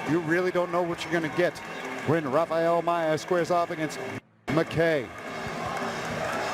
you really don't know what you're going to get when Rafael Maya squares off against McKay.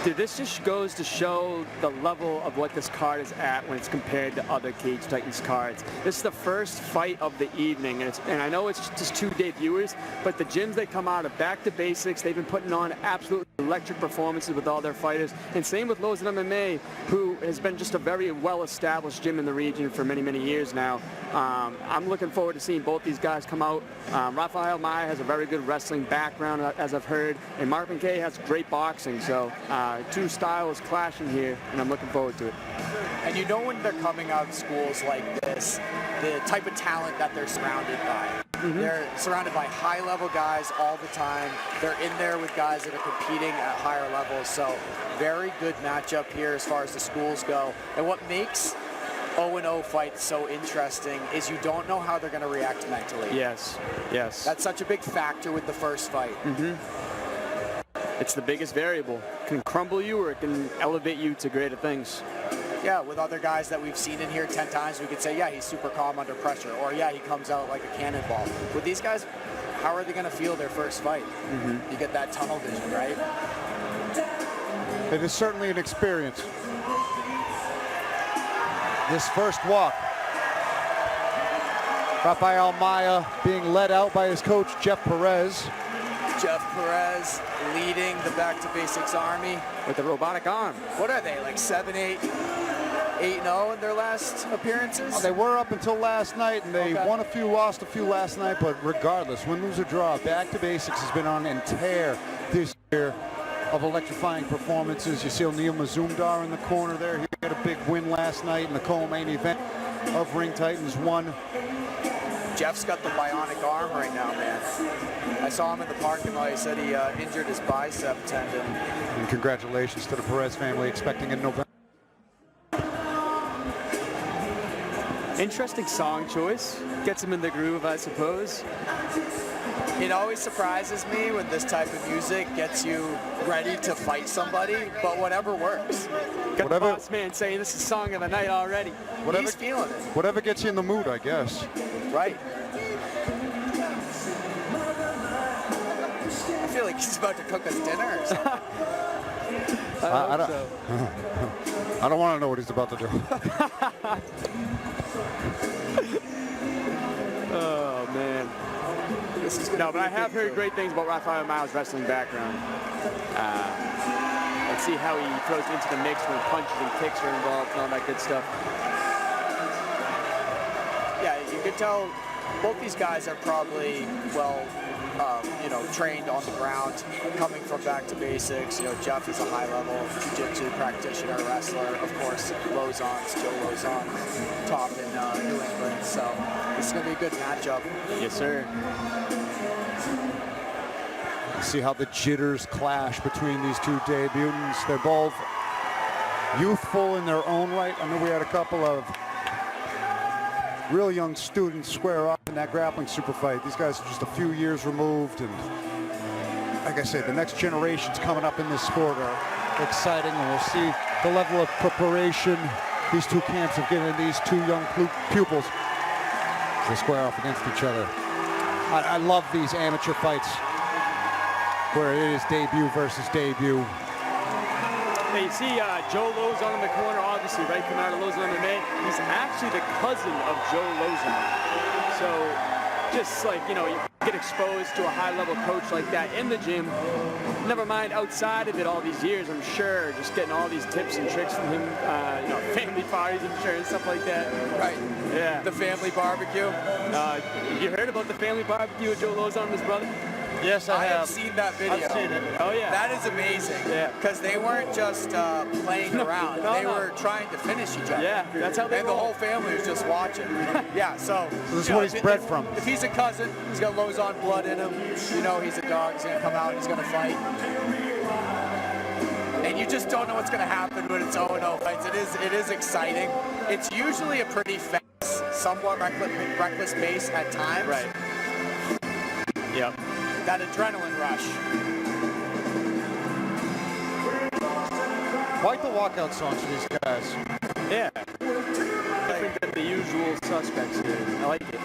Dude, this just goes to show the level of what this card is at when it's compared to other Cage Titans cards. This is the first fight of the evening, and I know it's just 2 debuters, but the gyms they come out of back to basics. They've been putting on absolute electric performances with all their fighters, and same with Lozen MMA, who has been just a very well-established gym in the region for many, many years now. I'm looking forward to seeing both these guys come out. Rafael Maya has a very good wrestling background, as I've heard, and Mark McKay has great boxing, so 2 styles clashing here, and I'm looking forward to it. And you know when they're coming out of schools like this, the type of talent that they're surrounded by. They're surrounded by high-level guys all the time. They're in there with guys that are competing at higher levels. So very good matchup here as far as the schools go. And what makes 0-0 fights so interesting is you don't know how they're going to react mentally. Yes, yes. That's such a big factor with the first fight. It's the biggest variable. It can crumble you or it can elevate you to greater things. Yeah, with other guys that we've seen in here 10 times, we could say, yeah, he's super calm under pressure, or yeah, he comes out like a cannonball. With these guys, how are they going to feel their first fight? You get that tunnel vision, right? It is certainly an experience. This first walk, Rafael Maya being led out by his coach, Jeff Perez. Jeff Perez leading the Back to Basics Army. With the robotic arm. What are they, like 7-8, 8-0 in their last appearances? They were up until last night, and they won a few, lost a few last night, but regardless, win, lose, or draw, Back to Basics has been on an tear this year of electrifying performances. You see O'Neal Mazumdar in the corner there. He had a big win last night in the co-main event of Ring Titans 1. Jeff's got the bionic arm right now, man. I saw him in the parking lot. He said he injured his bicep tendon. And congratulations to the Perez family, expecting in November. Interesting song choice. Gets him in the groove, I suppose. It always surprises me when this type of music gets you ready to fight somebody, but whatever works. Got the boss man saying this is song of the night already. He's feeling it. Whatever gets you in the mood, I guess. Right. I feel like he's about to cook us dinner or something. I don't want to know what he's about to do. Oh, man. No, but I have heard great things about Rafael Maya's wrestling background. Let's see how he throws into the mix when punches and kicks are involved and all that good stuff. Yeah, you could tell both these guys are probably, well, trained on the ground, coming from Back to Basics. You know, Jeff is a high-level jiu-jitsu practitioner, wrestler. Of course, Lozon's Joe Lozon, top in New England. So this is going to be a good matchup. Yes, sir. See how the jitters clash between these two debutants. They're both youthful in their own right. I know we had a couple of real young students square off in that grappling super fight. These guys are just a few years removed, and like I said, the next generations coming up in this sport are exciting, and we'll see the level of preparation these two camps have given these two young pupils as they square off against each other. I love these amateur fights where it is debut versus debut. Hey, you see Joe Lozon in the corner, obviously, right, coming out of Lozon MMA. He's actually the cousin of Joe Lozon. So just like, you get exposed to a high-level coach like that in the gym. Never mind outside of it all these years, I'm sure, just getting all these tips and tricks from him, family parties, I'm sure, and stuff like that. Right. Yeah. The family barbecue. You heard about the family barbecue with Joe Lozon and his brother? Yes, I have seen that video. I've seen it. Oh, yeah. That is amazing. Yeah. Because they weren't just playing around. They were trying to finish each other. Yeah, that's how they And roll. the whole family was just watching. Yeah, so this is what he's bred from. If he's a cousin, he's got Lozon blood in him. You know he's a dog. He's going to come out. He's going to fight. And you just don't know what's going to happen when it's 0-0 fights. It is exciting. It's usually a pretty fast, somewhat reckless pace at times. Right. Yep. That adrenaline rush. Quite the walkout songs for these guys. Yeah. Different than the usual suspects here. I like it.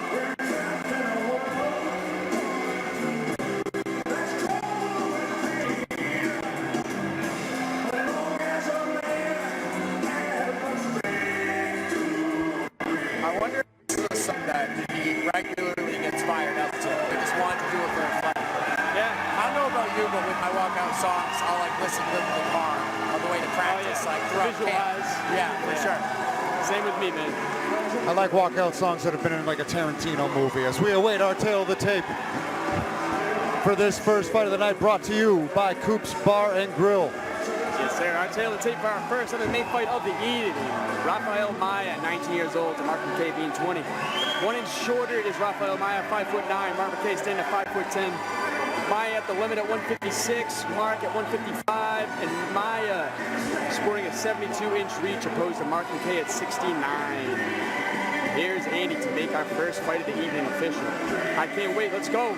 but with my walkout songs, I'll like listen to them in the car on the way to practice, like throughout camp. Visualize. Yeah, for sure. Same with me, man. I like walkout songs that have been in like a Tarantino movie as we await our tail of the tape for this first fight of the night, brought to you by Coop's Bar and Grill. Yes, sir. Our tail of the tape for our first MMA fight of the evening. Rafael Maya, 19 years old, and Mark McKay being 20. 1 inch shorter is Rafael Maya, 5'9". Mark McKay standing at 5'10". Maya at the limit at 156, Mark at 155, and Maya sporting a 72-inch reach opposed to Mark McKay at 69. Here's Andy to make our first fight of the evening official. I can't wait. Let's go.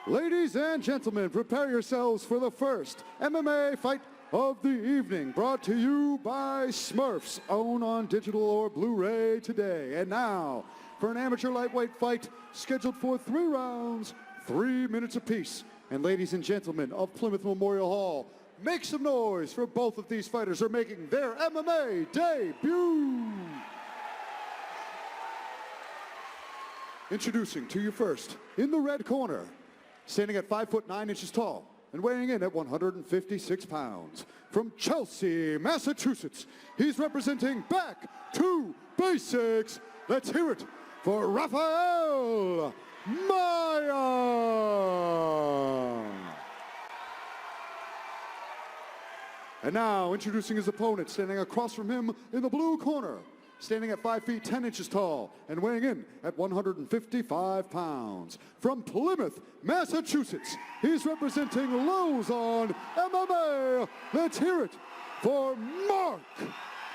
Ladies and gentlemen, prepare yourselves for the first MMA fight of the evening, brought to you by Smurfs, own on digital or Blu-ray today. And now, for an amateur lightweight fight scheduled for 3 rounds, 3 minutes apiece. And ladies and gentlemen of Plymouth Memorial Hall, make some noise for both of these fighters who are making their MMA debut. Introducing to you first, in the red corner, standing at 5'9" tall and weighing in at 156 pounds. From Chelsea, Massachusetts, he's representing Back to Basics. Let's hear it for Rafael Maya. And now, introducing his opponent, standing across from him in the blue corner, standing at 5 feet 10 inches tall and weighing in at 155 pounds. From Plymouth, Massachusetts, he's representing Lozon MMA. Let's hear it for Mark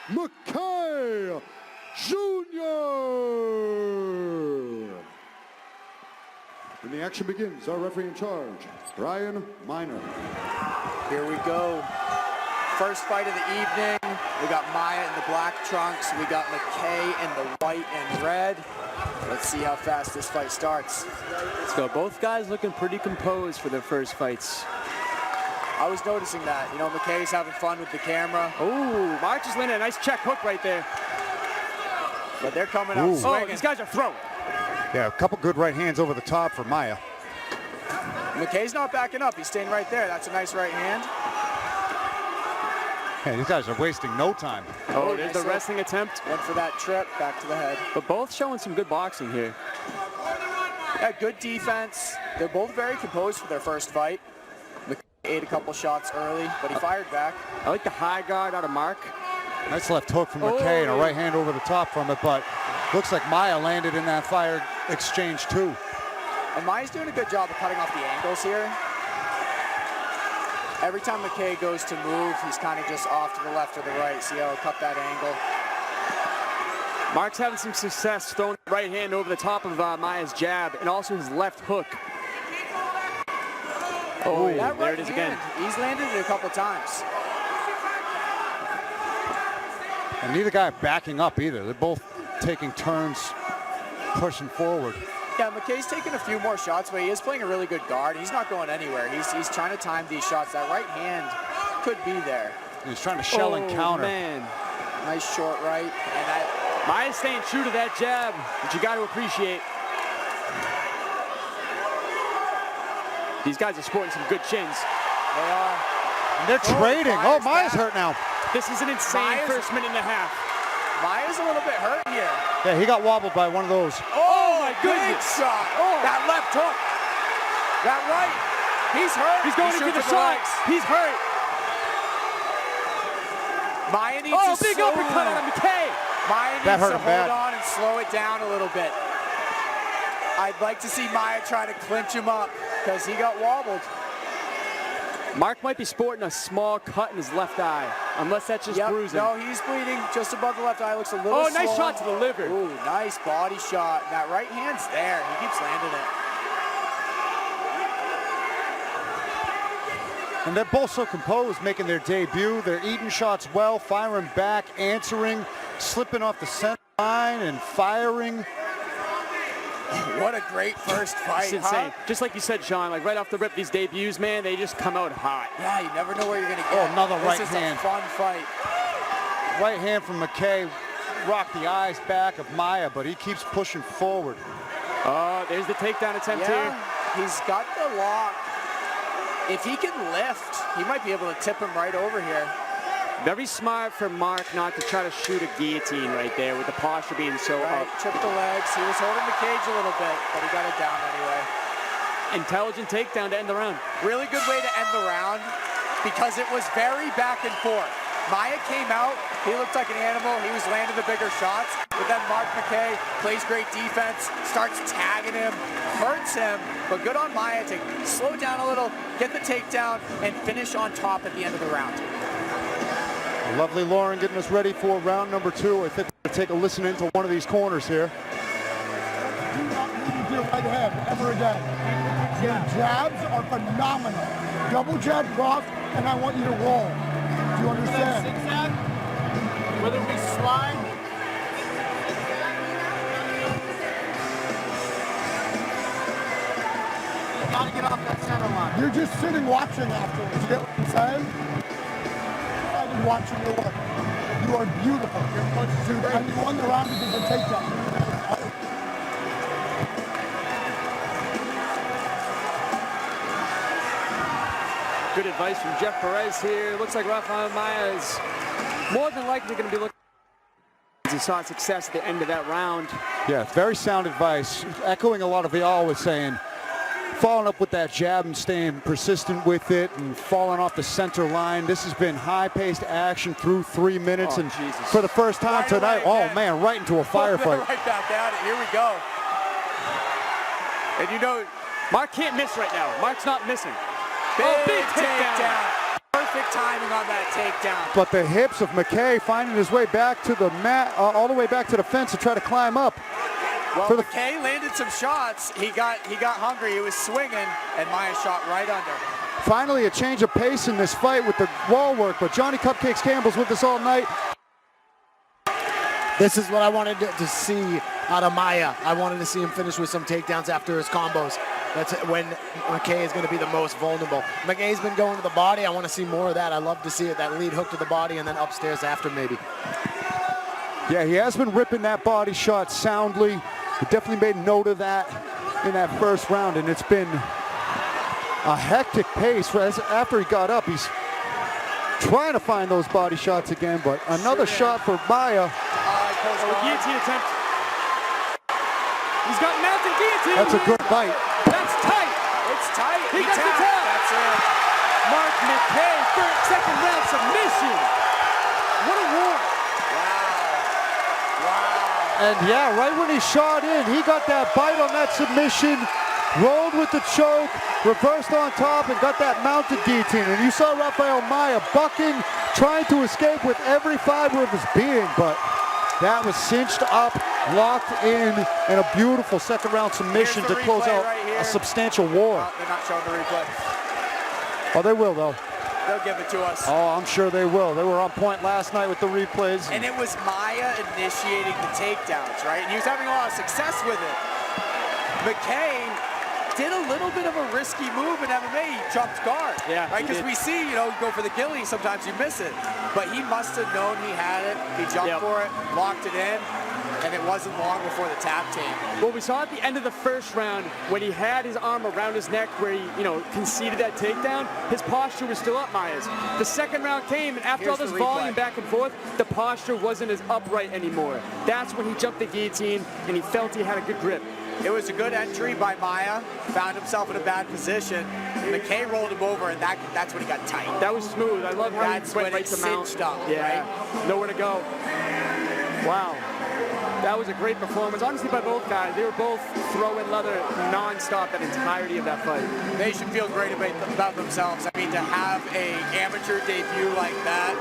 McKay Jr. When the action begins, our referee in charge, Brian Miner. Here we go. First fight of the evening. We got Maya in the black trunks. We got McKay in the white and red. Let's see how fast this fight starts. Let's go. Both guys looking pretty composed for their first fights. I was noticing that. You know, McKay's having fun with the camera. Oh, Mark just landed a nice check hook right there. But they're coming out swinging. Oh, these guys are throwing. Yeah, a couple good right hands over the top for Maya. McKay's not backing up. He's staying right there. That's a nice right hand. Hey, these guys are wasting no time. Oh, there's the wrestling attempt. Went for that trip, back to the head. But both showing some good boxing here. Yeah, good defense. They're both very composed for their first fight. McKay ate a couple shots early, but he fired back. I like the high guard out of Mark. Nice left hook from McKay and a right hand over the top from it, but looks like Maya landed in that fire exchange too. And Maya's doing a good job of cutting off the angles here. Every time McKay goes to move, he's kind of just off to the left or the right. See how he'll cut that angle. Mark's having some success throwing the right hand over the top of Maya's jab and also his left hook. Oh, that there right it is hand, again. He's landed it a couple times. And neither guy backing up either. They're both taking turns, pushing forward. Yeah, McKay's taking a few more shots, but he is playing a really good guard. He's not going anywhere. He's trying to time these shots. That right hand could be there. He's trying to shell and counter. Man. Nice short right. And that Maya's staying true to that jab, which you got to appreciate. These guys are sporting some good chins. they are. And they're trading. Maya's hurt now. This is an insane first minute and a half. Maya's a little bit hurt here. Yeah, he got wobbled by one of those. Oh my Big goodness. shot. That left hook. That right. He's hurt. He's going in for the shot. He's hurt. Maya needs to big uppercut on McKay. Maya needs to hold on and slow it down a little bit. I'd like to see Maya try to clinch him up because he got wobbled. Mark might be sporting a small cut in his left eye, unless that's just bruising. No, he's bleeding just above the left eye. Looks a little Oh, swollen. nice shot to the liver. Ooh, nice body shot. That right hand's there. He keeps landing it. And they're both so composed, making their debut. They're eating shots well, firing back, answering, slipping off the center line and firing. What a great first fight, It's insane. Just like you said, Sean, like right off the rip, these debuts, man, they just come out hot. Yeah, you never know where you're going to get. Oh, another right This is hand. a fun fight. Right hand from McKay. rock the eyes back of Maia, but he keeps pushing forward. Oh, there's the takedown attempt here. He's got the lock. If he can lift, he might be able to tip him right over here. Very smart for Mark not to try to shoot a guillotine right there with the posture being so up. Tripped the legs. He was holding the cage a little bit, but he got it down anyway. Intelligent takedown to end the round. Really good way to end the round because it was very back and forth. Maia came out, he looked like an animal, he was landing the bigger shots, but then Mark McKay plays great defense, starts tagging him, hurts him, but good on Maia to slow down a little, get the takedown, and finish on top at the end of the round. Lovely Lauren getting us ready for round number 2. I think we're going to take a listen into one of these corners here. Do not leave your right hand ever again. Your jabs are phenomenal. Double jab cross, and I want you to roll. Do you understand? Zigzag, whether we slide. You gotta get off that center line. You're just sitting watching afterwards. You get what I'm saying? I'm watching your work. You are beautiful. Dude, and you won the round because of the takedown. Good advice from Jeff Perez here. Looks like Rafael Maia is more than likely going to be looking. He saw success at the end of that round. Yeah, very sound advice. Echoing a lot of y'all was saying, following up with that jab and staying persistent with it and falling off the center line. This has been high-paced action through 3 minutes, and Jesus. for the first time Right tonight, away, oh man, right into a firefight. Right back at it. Here we go. And you know, Mark can't miss right now. Mark's not missing. big takedown. Perfect timing on that takedown. But the hips of McKay finding his way back to the mat, all the way back to the fence to try to climb up. Well, For the- McKay landed some shots. He got hungry. He was swinging, and Maia shot right under. Finally, a change of pace in this fight with the wall work, but Johnny Cupcakes Campbell's with us all night. This is what I wanted to see out of Maia. I wanted to see him finish with some takedowns after his combos. That's when McKay is going to be the most vulnerable. McKay's been going to the body. I want to see more of that. I love to see it, that lead hook to the body and then upstairs after maybe. Yeah, he has been ripping that body shot soundly. He definitely made note of that in that first round, and it's been a hectic pace. After he got up, he's trying to find those body shots again, but another shot for Maia. Guillotine attempt. He's got mounted guillotine. That's a good bite. That's tight. It's tight. He got the tapped. tap. That's it. Mark McKay, second round submission. What a war. Wow. And yeah, right when he shot in, he got that bite on that submission, rolled with the choke, reversed on top, and got that mounted guillotine. And you saw Rafael Maia bucking, trying to escape with every fiber of his being, but that was cinched up, locked in, and a beautiful second round submission Here's to the close replay out right here. a substantial war. They're not showing the replay. Oh, they will though. They'll give it to us. Oh, I'm sure they will. They were on point last night with the replays. And it was Maia initiating the takedowns, right? And he was having a lot of success with it. McKay did a little bit of a risky move in MMA. He jumped guard. Yeah, Right? he Because did. we see, you know, go for the ghillie, sometimes you miss it. But he must have known he had it. He jumped for it, locked it in, and it wasn't long before the tap came. Well, we saw at the end of the first round when he had his arm around his neck where he, conceded that takedown, his posture was still up, Maia's. The second round came, and after Here's all this the replay. volume back and forth, the posture wasn't as upright anymore. That's when he jumped the guillotine, and he felt he had a good grip. It was a good entry by Maia. Found himself in a bad position. McKay rolled him over, and that's when he got tight. That was smooth. I love how That's he went when right it to mount. cinched up, Yeah, nowhere to go. Wow. That was a great performance, honestly, by both guys. They were both throwing leather non-stop that entirety of that fight. They should feel great about themselves. I mean, to have a amateur debut like that,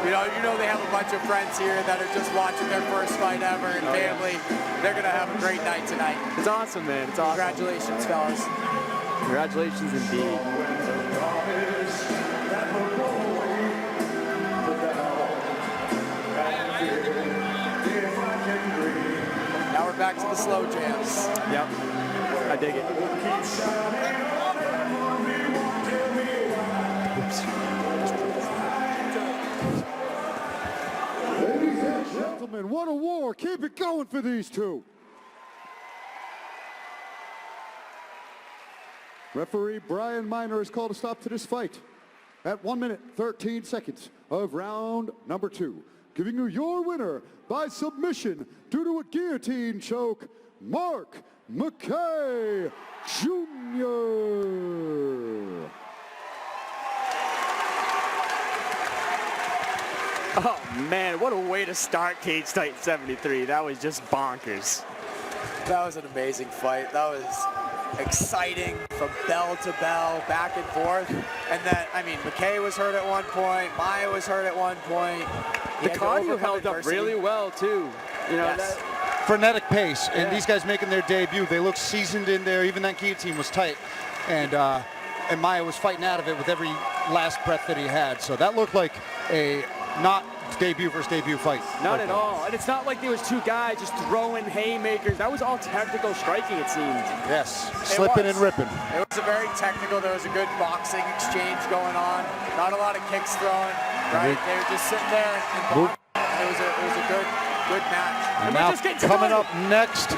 you know they have a bunch of friends here that are just watching their first fight ever and family. They're going to have a great night tonight. It's awesome, man. It's awesome. Congratulations, fellas. Congratulations indeed. Now we're back to the slow jams. Yep. I dig it. Gentlemen, what a keep it going for these two. Referee Brian Miner has called a stop to this fight at 1 minute, 13 seconds of round number 2. Giving you your winner by submission due to a guillotine choke, Mark McKay Jr. Oh man, what a way to start Cage Titan 73. That was just bonkers. That was an amazing fight. That was exciting from bell to bell, back and forth. And then, I mean, McKay was hurt at one point. Maya was hurt at one point. The cardio held up really well too. You know, Yes. Frenetic pace, and Yeah. these guys making their debut. They look seasoned in there. Even that guillotine was tight, and Maya was fighting out of it with every last breath that he had. So that looked like a not debut versus debut fight. not at all. And it's not like there was two guys just throwing haymakers. That was all technical striking, it seemed. Yes, slipping was. and ripping. It was a very technical. There was a good boxing exchange going on. Not a lot of kicks thrown. Right? They were just sitting there and boxing. It was a good match. And we're now just getting coming started. up next,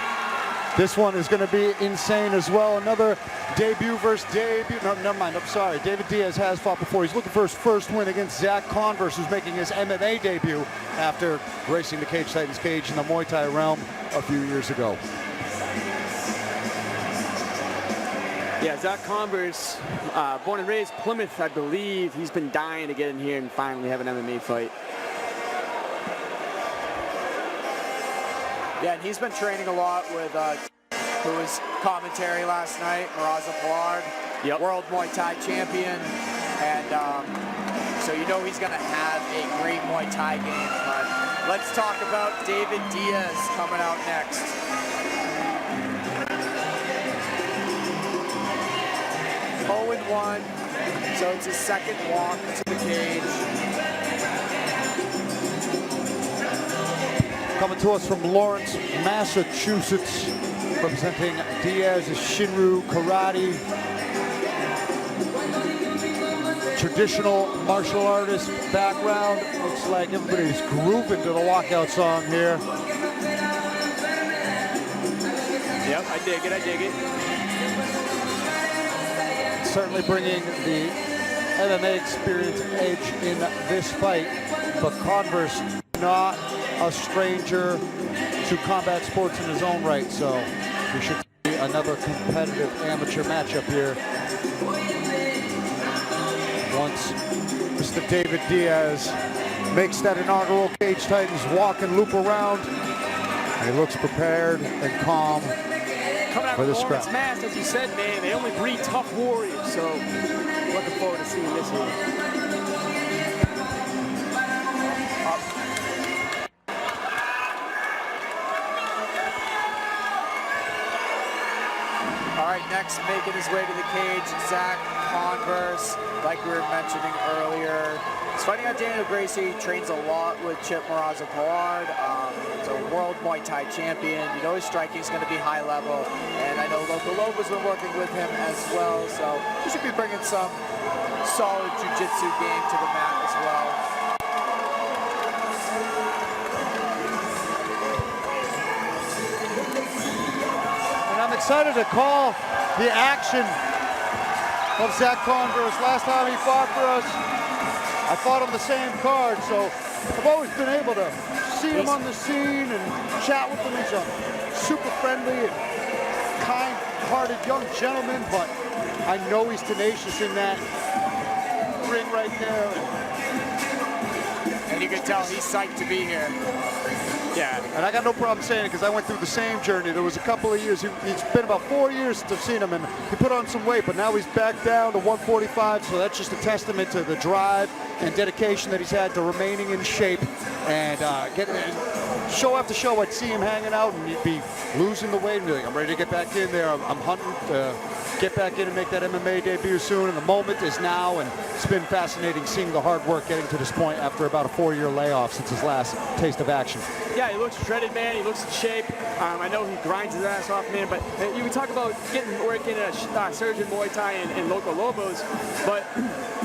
this one is going to be insane as well. Another debut versus debut. No, never mind. I'm sorry. David Diaz has fought before. He's looking for his first win against Zach Converse, who's making his MMA debut after racing the Cage Titans cage in the Muay Thai realm a few years ago. Yeah, Zach Converse, born and raised Plymouth, I believe. He's been dying to get in here and finally have an MMA fight. Yeah, and he's been training a lot with who was commentary last night, Maraza Pollard, Yep. World Muay Thai champion. And so you know he's going to have a great Muay Thai game. But let's talk about David Diaz coming out next. Oh, 1, so it's his second walk to the cage. Coming to us from Lawrence, Massachusetts, representing Diaz's Shinryu Karate. Traditional martial artist background. Looks like everybody's grooving to the walkout song here. Yep, I dig it, I dig it. Certainly bringing the MMA experience edge in this fight, but Converse not a stranger to combat sports in his own right, so we should see another competitive amateur matchup here. Once Mr. David Diaz makes that inaugural Cage Titans walk and loop around, and he looks prepared and calm Coming out for of this Lawrence, scrap. Mass, as you said, man, they only breed tough warriors, so looking forward to seeing this here. All right, next making his way to the cage, Zach Converse, like we were mentioning earlier. He's fighting out Daniel Gracie, trains a lot with Chip Maraza Pollard. He's a world Muay Thai champion. You know his striking is going to be high level, and I know Loco Lobo's been working with him as well, so he should be bringing some solid jiu-jitsu game to the mat as well. I'm excited to call the action of Zach Converse. Last time he fought for us, I fought on the same card, so I've always been able to see him on the scene and chat with him. He's a super friendly and kind-hearted young gentleman, but I know he's tenacious in that ring right there. And you can tell he's psyched to be here. Yeah, and I got no problem saying it because I went through the same journey. There was a couple of years, it's been about 4 years since I've seen him, and he put on some weight, but now he's back down to 145, so that's just a testament to the drive and dedication that he's had to remaining in shape. And show after show, I'd see him hanging out, and he'd be losing the weight, and be like, I'm ready to get back in there. I'm hunting to get back in and make that MMA debut soon, and the moment is now, and it's been fascinating seeing the hard work getting to this point after about a 4-year layoff since his last taste of action. Yeah, he looks shredded, man. He looks in shape. I know he grinds his ass off, man, but you can talk about getting work in a Surgeon Muay Thai and Loco Lobos, but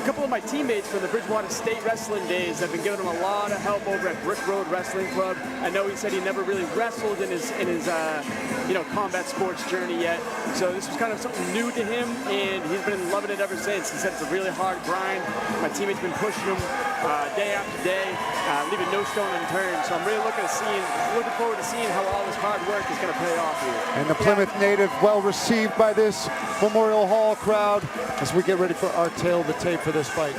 couple of my teammates from the Bridgewater State wrestling days have been giving him a lot of help over at Brick Road Wrestling Club. I know he said he never really wrestled in his combat sports journey yet. So this was kind of something new to him, and he's been loving it ever since. He said it's a really hard grind. My teammates been pushing him day after day, leaving no stone unturned. So I'm really looking forward to seeing how all this hard work is going to pay off here. And the Plymouth native well received by this Memorial Hall crowd as we get ready for our tail of the tape for this fight.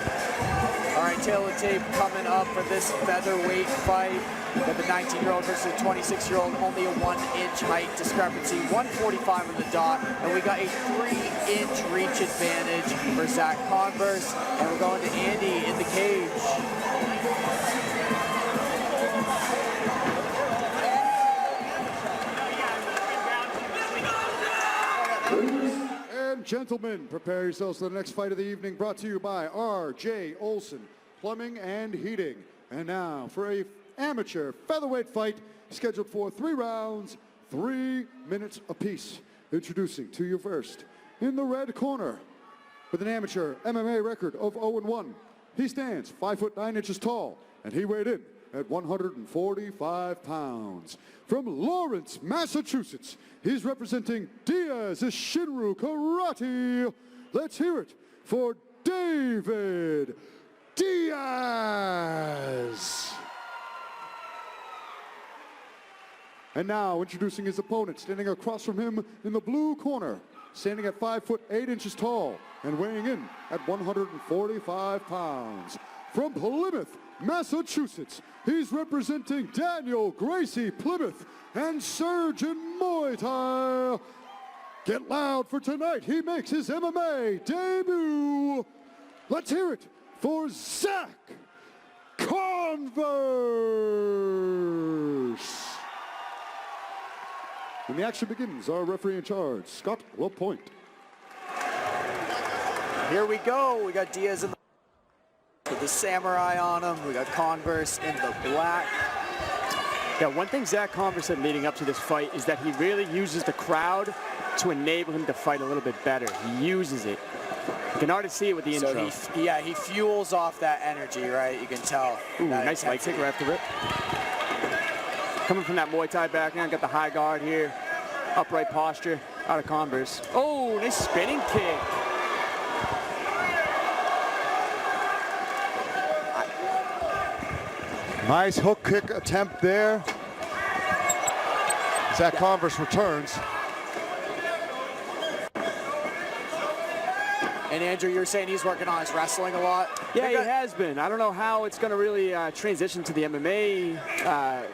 All right, tail of the tape coming up for this featherweight fight. With the 19-year-old versus the 26-year-old, only a 1-inch height discrepancy, 145 on the dot, and we got a 3-inch reach advantage for Zach Converse, and we're going to Andy in the cage. Ladies and gentlemen, prepare yourselves for the next fight of the evening, brought to you by R.J. Olson Plumbing and Heating. And now for a amateur featherweight fight scheduled for 3 rounds, 3 minutes apiece. Introducing to you first, in the red corner, with an amateur MMA record of 0-1. He stands 5 foot 9 inches tall, and he weighed in at 145 pounds. From Lawrence, Massachusetts, he's representing Diaz Shinru Karate. Let's hear it for David Diaz. And now introducing his opponent, standing across from him in the blue corner, standing at 5 foot 8 inches tall and weighing in at 145 pounds. From Plymouth, Massachusetts, he's representing Daniel Gracie Plymouth and Surgeon Muay Thai. Get loud for tonight. He makes his MMA debut. Let's hear it for Zach Converse. When the action begins, our referee in charge, Scott LaPointe. Here we go. We got Diaz in the with the samurai on him. We got Converse in the black. Yeah, one thing Zach Converse said leading up to this fight is that he really uses the crowd to enable him to fight a little bit better. He uses it. You can already see it with the intro. He fuels off that energy, right? You can tell. Ooh, nice leg kick right after it. Coming from that Muay Thai background, got the high guard here. Upright posture out of Converse. Oh, nice spinning kick. Nice hook kick attempt there. Zach Converse returns. And Andrew, you're saying he's working on his wrestling a lot? Yeah, he has been. I don't know how it's going to really transition to the MMA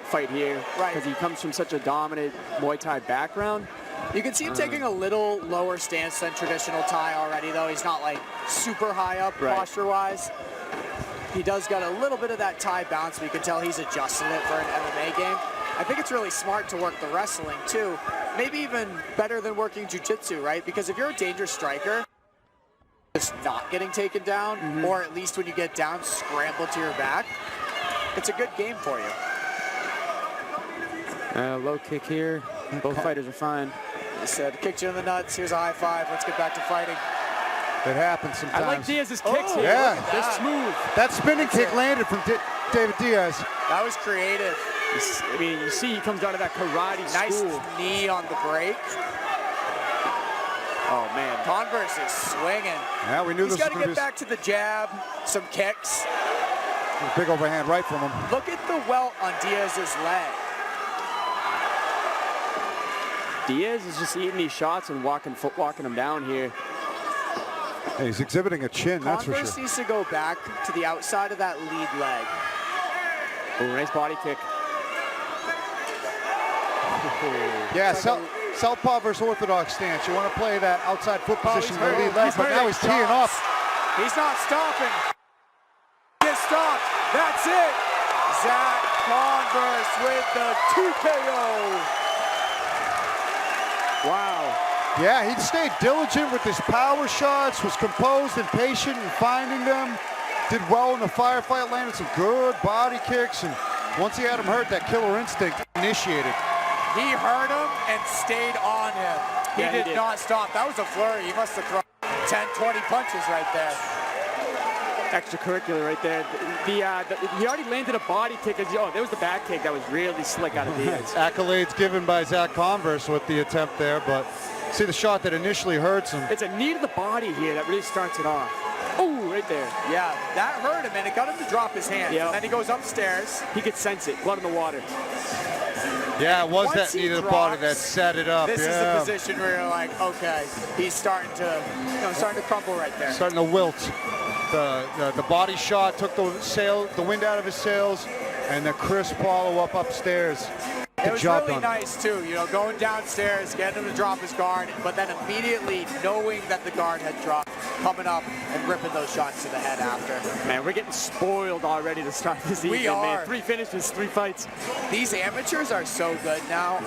fight here. Right. Because he comes from such a dominant Muay Thai background. You can see him taking a little lower stance than traditional Thai already, though. He's not like super high up posture-wise. He does got a little bit of that Thai bounce, but you can tell he's adjusting it for an MMA game. I think it's really smart to work the wrestling, too. Maybe even better than working jiu-jitsu, right? Because if you're a dangerous striker, just not getting taken down, or at least when you get down, scramble to your back, it's a good game for you. Low kick here. Both fighters are fine. He said, kicked you in the nuts. Here's a high five. Let's get back to fighting. It happens sometimes. I like Diaz's kicks here. Yeah. They're smooth. That spinning kick landed from David Diaz. That was creative. I mean, you see he comes out of that karate school. Nice knee on the break. Oh, man. Converse is swinging. Yeah, we knew He's this was got to going to get be back to the jab, some kicks. a big overhand right from him. Look at the welt on Diaz's leg. Diaz is just eating these shots and walking them down here. Hey, he's exhibiting a chin, that's for Converse sure. needs to go back to the outside of that lead leg. Oh, nice body kick. Yeah, southpaw versus orthodox stance. You want to play that outside foot position in the lead leg, but now he's teeing off. He's not stopping. He stopped. That's it. Zach Converse with the TKO. Wow. Yeah, he stayed diligent with his power shots, was composed and patient in finding them. Did well in the firefight, landed some good body kicks, and once he had him hurt, that killer instinct initiated. He hurt him and stayed on him. He did not stop. That was a flurry. He must have thrown 10, 20 punches right there. extracurricular right there. He already landed a body kick. Oh, there was the back kick that was really slick out of Diaz. Accolades given by Zach Converse with the attempt there, but see the shot that initially hurts him. It's a knee to the body here that really starts it off. Oh, right there. Yeah, that hurt him, and it got him to drop his hand. Yep. And then he goes upstairs. He could sense it. Blood in the water. Yeah, it was Once that he knee to the drops, body that set it up. This is yeah. the position where you're like, okay, he's starting to crumble right there. Starting to wilt. The body shot took the wind out of his sails, and the crisp follow-up upstairs. It was job really done. nice too, going downstairs, getting him to drop his guard, but then immediately knowing that the guard had dropped, coming up and ripping those shots to the head after. Man, we're getting spoiled already to start this evening, are. man. 3 finishes, 3 fights. These amateurs are so good now.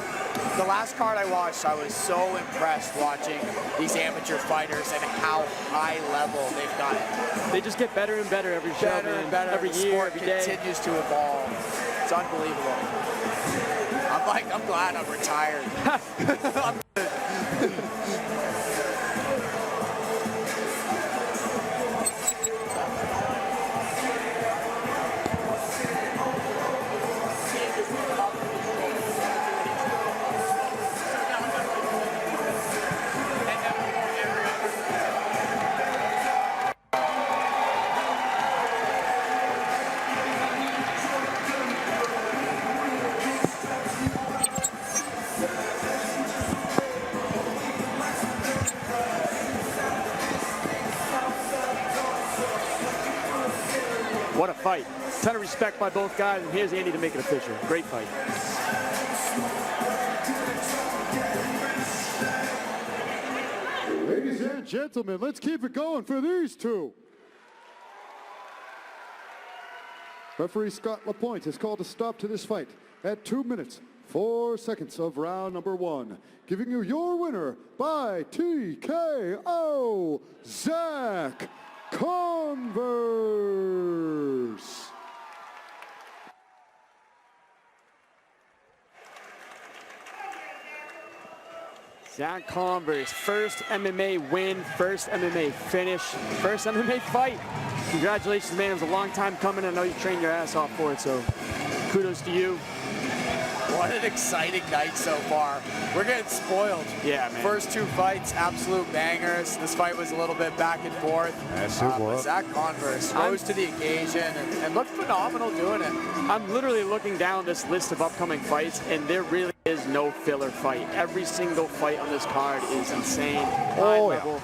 The last card I watched, I was so impressed watching these amateur fighters and how high level they've gotten. They just get better and better every show, Better man. and better. Every The year, sport every day. continues to evolve. It's unbelievable. I'm glad I'm retired. I'm good. What a fight. Ton of respect by both guys, and here's Andy to make it official. Great fight. Ladies and gentlemen, let's keep it going for these two. Referee Scott LaPointe has called a stop to this fight at 2 minutes, 4 seconds of round number 1. Giving you your winner by TKO, Zach Converse. Zach Converse, first MMA win, first MMA finish, first MMA fight. Congratulations, man. It was a long time coming. I know you trained your ass off for it, so kudos to you. What an exciting night so far. We're getting spoiled. Yeah, man. First 2 fights, absolute bangers. This fight was a little bit back and forth. Yes, it But was. Zach Converse rose to the occasion and looked phenomenal doing it. I'm literally looking down this list of upcoming fights, and there really is no filler fight. Every single fight on this card is insane. High Oh, yeah. level.